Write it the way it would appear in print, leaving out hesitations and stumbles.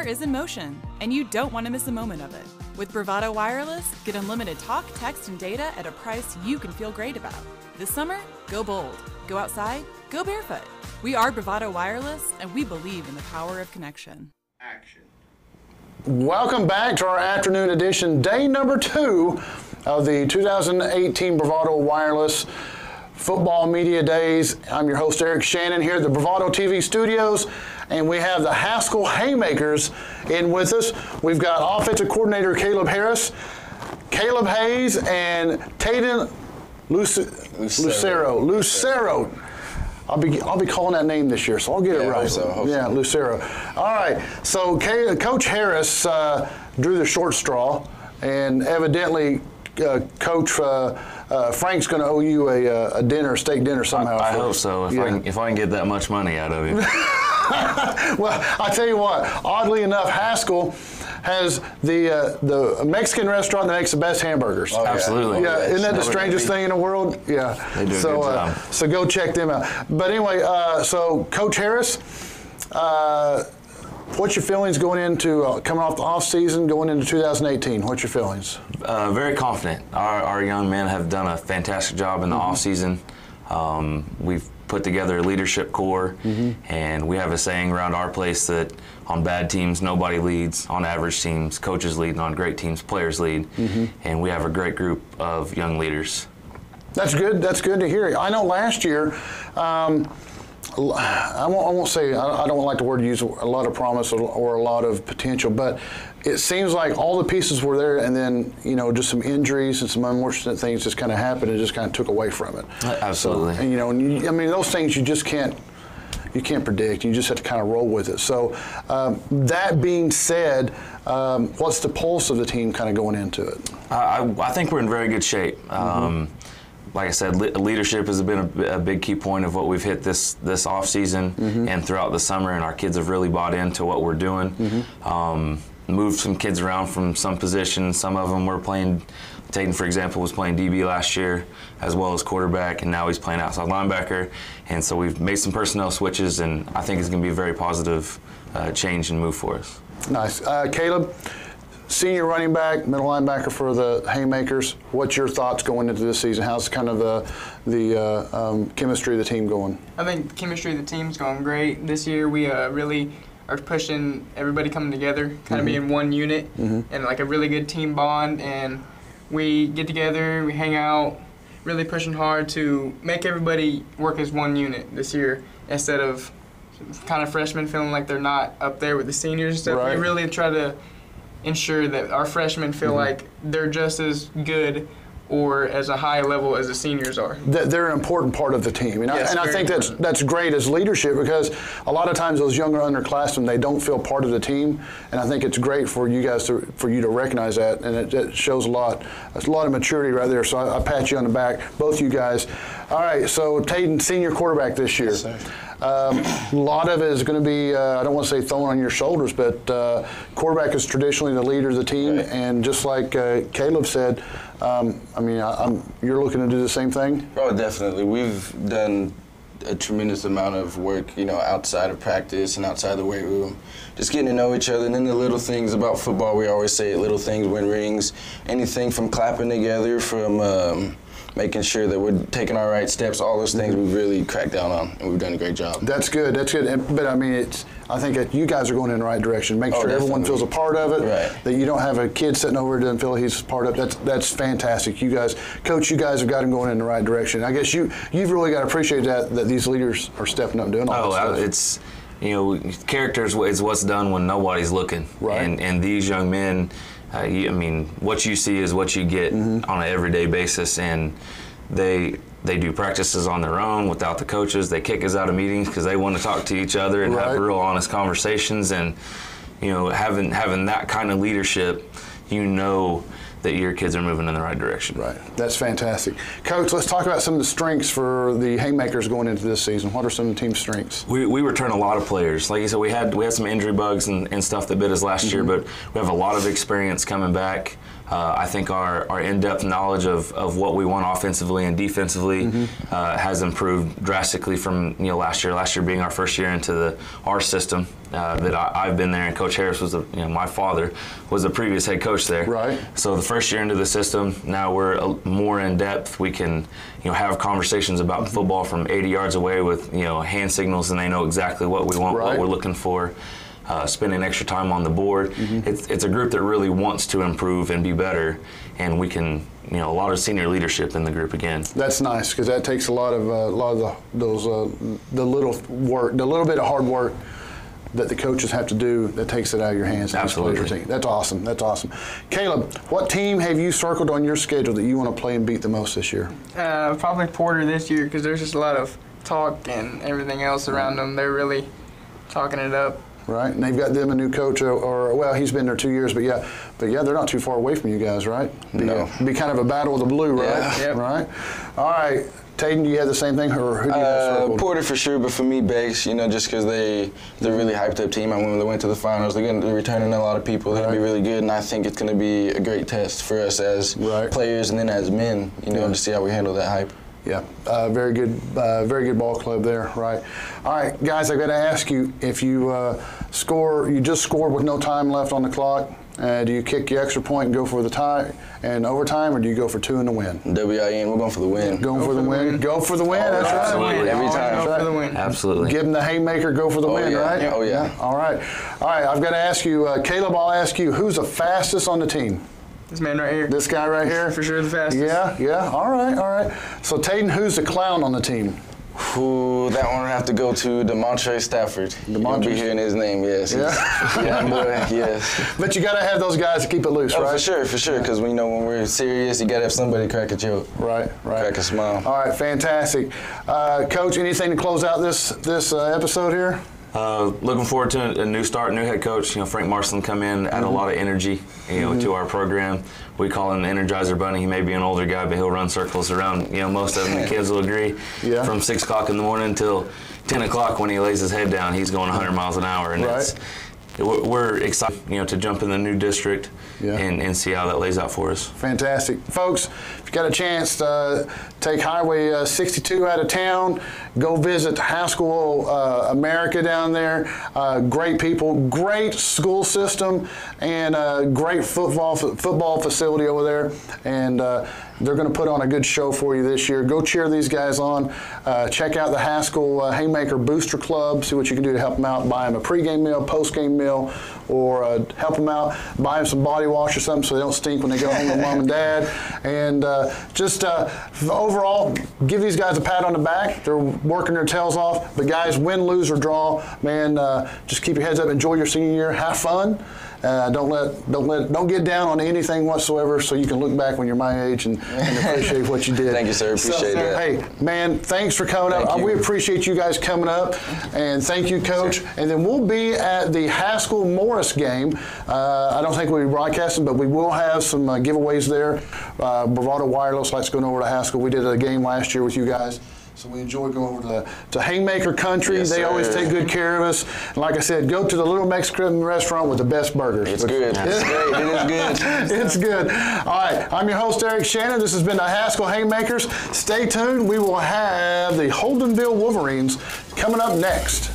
is in motion, and you don't want to miss a moment of it. With Bravado Wireless, get unlimited talk, text, and data at a price you can feel great about. This summer, go bold. Go outside, go barefoot. We are Bravado Wireless, and we believe in the power of connection. Action. Welcome back to our afternoon edition, day number 2 of the 2018 Bravado Wireless Football Media Days. I'm your host, Eric Shannon, here at the Bravado TV studios, and we have the Haskell Haymakers in with us. We've got offensive coordinator Caleb Harris, Caleb Hayes, and Tayden Lucero. I'll be calling that name this year, so I'll get it right. Hope so. Lucero. All right. So Coach Harris drew the short straw, and evidently, Coach Frank's going to owe you a dinner, a steak dinner somehow. I hope so. If I can get that much money out of him. Well, I tell you what. Oddly enough, Haskell has the Mexican restaurant that makes the best hamburgers. Oh, absolutely. Yeah, isn't that the strangest thing in the world? Yeah. They do a good job. So go check them out. But anyway, so Coach Harris, what's your feelings going into coming off the off season, going into 2018? What's your feelings? Very confident. Our young men have done a fantastic job in the off season. We've put together a leadership core, and we have a saying around our place that on bad teams, nobody leads. On average teams, coaches lead. And on great teams, players lead. And we have a great group of young leaders. That's good. That's good to hear. I know last year, I won't say, I don't like the word use a lot of promise or a lot of potential, but it seems like all the pieces were there, and then, just some injuries and some unfortunate things just kind of happened and just kind of took away from it. Absolutely. So, and those things you just can't predict. You just have to kind of roll with it. So that being said, what's the pulse of the team kind of going into it? I think we're in very good shape. Like I said, leadership has been a big key point of what we've hit this off season and throughout the summer, and our kids have really bought into what we're doing. Moved some kids around from some positions. Some of them were playing. Tayden, for example, was playing DB last year as well as quarterback, and now he's playing outside linebacker. And so we've made some personnel switches, and I think it's going to be a very positive change and move for us. Nice. Caleb, senior running back, middle linebacker for the Haymakers. What's your thoughts going into this season? How's kind of the chemistry of the team going? I think the chemistry of the team's going great. This year we really are pushing everybody coming together, kind of being one unit, and like a really good team bond. And we get together, we hang out, really pushing hard to make everybody work as one unit this year, instead of kind of freshmen feeling like they're not up there with the seniors and stuff. Right. We really try to ensure that our freshmen feel like they're just as good or as a high level as the seniors are. They're an important part of the team. And I think that's great as leadership, because a lot of times those younger underclassmen, they don't feel part of the team. And I think it's great for you guys for you to recognize that, and it shows a lot of maturity right there. So I pat you on the back, both you guys. All right, so Tayden, senior quarterback this year. Yes, sir. A lot of it is going to be, I don't want to say thrown on your shoulders, but quarterback is traditionally the leader of the team. Right. And just like Caleb said, you're looking to do the same thing? Oh, definitely. We've done a tremendous amount of work, outside of practice and outside the weight room, just getting to know each other. And then the little things about football, we always say it, little things win rings. Anything from clapping together, from making sure that we're taking our right steps, all those things we've really cracked down on, and we've done a great job. That's good. But I think that you guys are going in the right direction. Make sure everyone feels a part of it. Right. That you don't have a kid sitting over there and doesn't feel he's part of it. That's fantastic. You guys, Coach, you guys have got him going in the right direction. I guess you've really got to appreciate that these leaders are stepping up and doing all that stuff. It's character is what's done when nobody's looking. Right. And these young men, what you see is what you get on an everyday basis, and they do practices on their own without the coaches. They kick us out of meetings because they want to talk to each other and have real honest conversations. And having that kind of leadership, that your kids are moving in the right direction. Right. That's fantastic. Coach, let's talk about some of the strengths for the Haymakers going into this season. What are some of the team's strengths? We return a lot of players. Like you said, we had some injury bugs and stuff that bit us last year, but we have a lot of experience coming back. I think our in-depth knowledge of what we want offensively and defensively has improved drastically from last year. Last year being our first year into our system that I've been there, and Coach Harris was my father was the previous head coach there. Right. So the first year into the system, now we're more in depth. We can have conversations about football from 80 yards away with hand signals, and they know exactly what we want, what we're looking for. Spending extra time on the board. It's a group that really wants to improve and be better, and we can, a lot of senior leadership in the group again. That's nice, because that takes a lot of the little work, the little bit of hard work that the coaches have to do that takes it out of your hands. Absolutely. That's awesome. That's awesome. Caleb, what team have you circled on your schedule that you want to play and beat the most this year? Probably Porter this year, because there's just a lot of talk and everything else around them. They're really talking it up. Right, and they've got them a new coach, or he's been there 2 years, but yeah, they're not too far away from you guys, right? No. Be kind of a battle of the blue, right? Yeah. Yep. Right. All right, Tayden, do you have the same thing, or who do you have circled? Porter for sure, but for me, Bakes, just because they're a really hyped up team. When they went to the finals, they're returning a lot of people. They're going to be really good, and I think it's going to be a great test for us as players and then as men, to see how we handle that hype. Yeah, very good ball club there, right? All right, guys, I've got to ask you, if you you just scored with no time left on the clock, do you kick your extra point and go for the tie and overtime, or do you go for 2 and the win? WIN, we're going for the win. Going for the win. Go for the win, that's right. Absolutely. Every time. Go for the win. Absolutely. Give them the haymaker, go for the win, right? Oh, yeah. All right, I've got to ask you, Caleb, I'll ask you, who's the fastest on the team? This man right here. This guy right here? For sure the fastest. Yeah, all right. So, Tayden, who's the clown on the team? Ooh, that one would have to go to DeMontre Stafford. You'll be hearing his name, yes. Yeah, boy, yes. But you got to have those guys to keep it loose, right? For sure, because when we're serious, you got to have somebody crack a joke. Right. Crack a smile. All right, fantastic. Coach, anything to close out this episode here? Looking forward to a new start, new head coach. Frank Marsland come in, add a lot of energy, to our program. We call him the Energizer Bunny. He may be an older guy, but he'll run circles around, most of them. The kids will agree. Yeah. From 6 o'clock in the morning until 10 o'clock when he lays his head down, he's going 100 miles an hour. And we're excited, to jump in the new district and see how that lays out for us. Fantastic. Folks, if you got a chance to take Highway 62 out of town, go visit Haskell America down there. Great people, great school system, and great football facility over there. And they're going to put on a good show for you this year. Go cheer these guys on. Check out the Haskell Haymaker Booster Club. See what you can do to help them out. Buy them a pregame meal, postgame meal, or help them out. Buy them some body wash or something so they don't stink when they go home with mom and dad. And just overall, give these guys a pat on the back. They're working their tails off. But guys, win, lose, or draw, man, just keep your heads up. Enjoy your senior year. Have fun. Don't get down on anything whatsoever, so you can look back when you're my age and appreciate what you did. Thank you, sir. Appreciate that. Hey, man, thanks for coming up. We appreciate you guys coming up, and thank you, Coach. And then we'll be at the Haskell Morris game. I don't think we'll be broadcasting, but we will have some giveaways there. Bravado Wireless likes going over to Haskell. We did a game last year with you guys. So we enjoy going over to Haymaker Country. Yes, they always take good care of us. And like I said, go to the Little Mexican restaurant with the best burgers. It's good. It's great. It is good. It's good. All right. I'm your host, Eric Shannon. This has been the Haskell Haymakers. Stay tuned. We will have the Holdenville Wolverines coming up next.